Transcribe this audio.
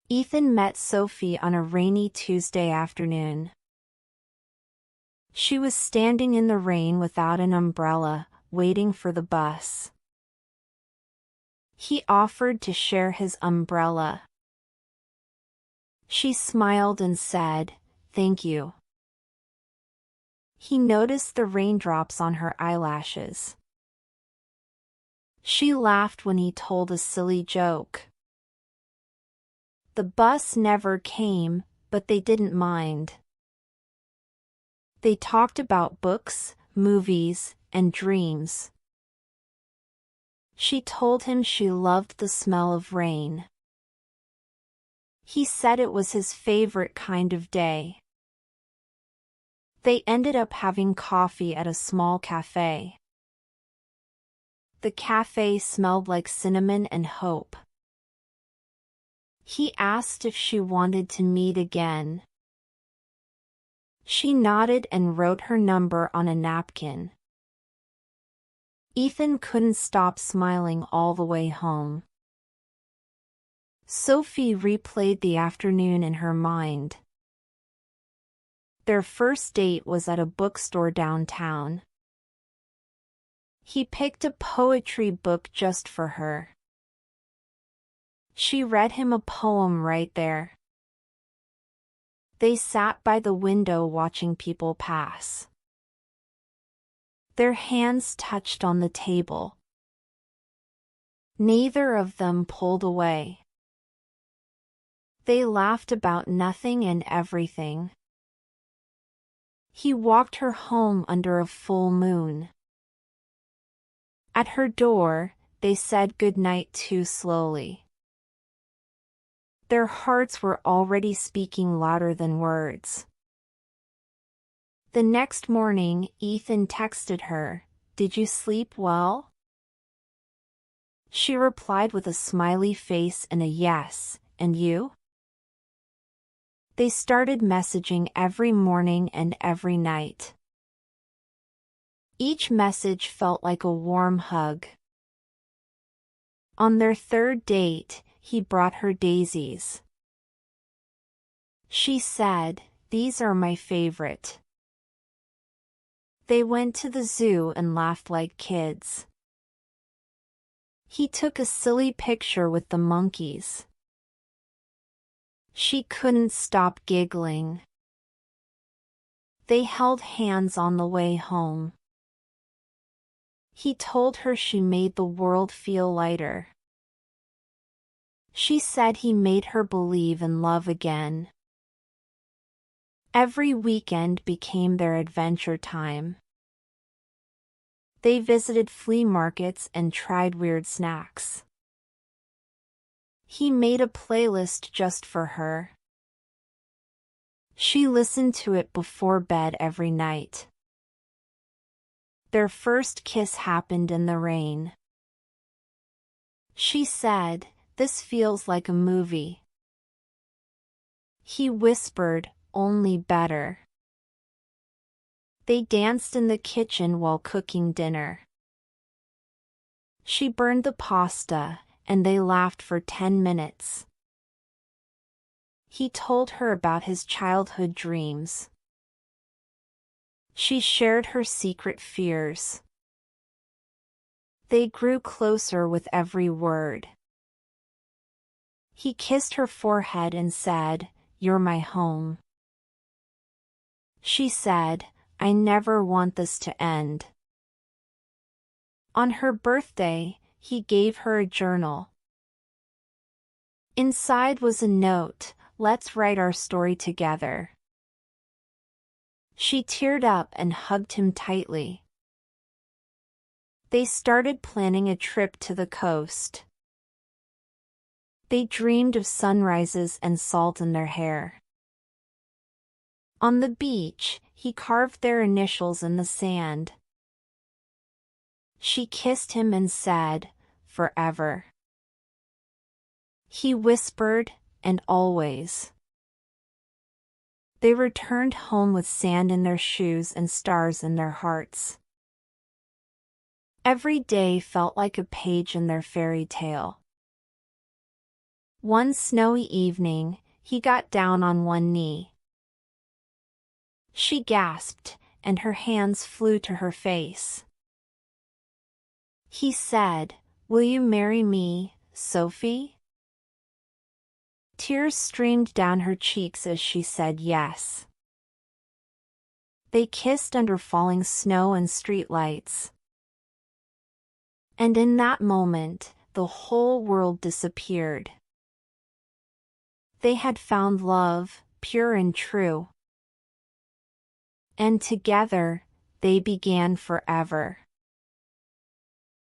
Ethan met Sophie on a rainy Tuesday afternoon. She was standing in the rain without an umbrella, waiting for the bus. He offered to share his umbrella. She smiled and said, "Thank you." He noticed the raindrops on her eyelashes. She laughed when he told a silly joke. The bus never came, but they didn't mind. They talked about books, movies, and dreams. She told him she loved the smell of rain. He said it was his favorite kind of day. They ended up having coffee at a small cafe. The cafe smelled like cinnamon and hope. He asked if she wanted to meet again. She nodded and wrote her number on a napkin. Ethan couldn't stop smiling all the way home. Sophie replayed the afternoon in her mind. Their first date was at a bookstore downtown. He picked a poetry book just for her. She read him a poem right there. They sat by the window watching people pass. Their hands touched on the table. Neither of them pulled away. They laughed about nothing and everything. He walked her home under a full moon. At her door, they said goodnight too slowly. Their hearts were already speaking louder than words. The next morning, Ethan texted her, "Did you sleep well?" She replied with a smiley face and a yes, "And you?" They started messaging every morning and every night. Each message felt like a warm hug. On their third date, he brought her daisies. She said, "These are my favorite." They went to the zoo and laughed like kids. He took a silly picture with the monkeys. She couldn't stop giggling. They held hands on the way home. He told her she made the world feel lighter. She said he made her believe in love again. Every weekend became their adventure time. They visited flea markets and tried weird snacks. He made a playlist just for her. She listened to it before bed every night. Their first kiss happened in the rain. She said, "This feels like a movie." He whispered, "Only better." They danced in the kitchen while cooking dinner. She burned the pasta, and they laughed for 10 minutes. He told her about his childhood dreams. She shared her secret fears. They grew closer with every word. He kissed her forehead and said, "You're my home." She said, "I never want this to end." On her birthday, he gave her a journal. Inside was a note, "Let's write our story together." She teared up and hugged him tightly. They started planning a trip to the coast. They dreamed of sunrises and salt in their hair. On the beach, he carved their initials in the sand. She kissed him and said, "Forever." He whispered, "And always." They returned home with sand in their shoes and stars in their hearts. Every day felt like a page in their fairy tale. One snowy evening, he got down on one knee. She gasped, and her hands flew to her face. He said, "Will you marry me, Sophie?" Tears streamed down her cheeks as she said yes. They kissed under falling snow and streetlights. And in that moment, the whole world disappeared. They had found love, pure and true. And together, they began forever.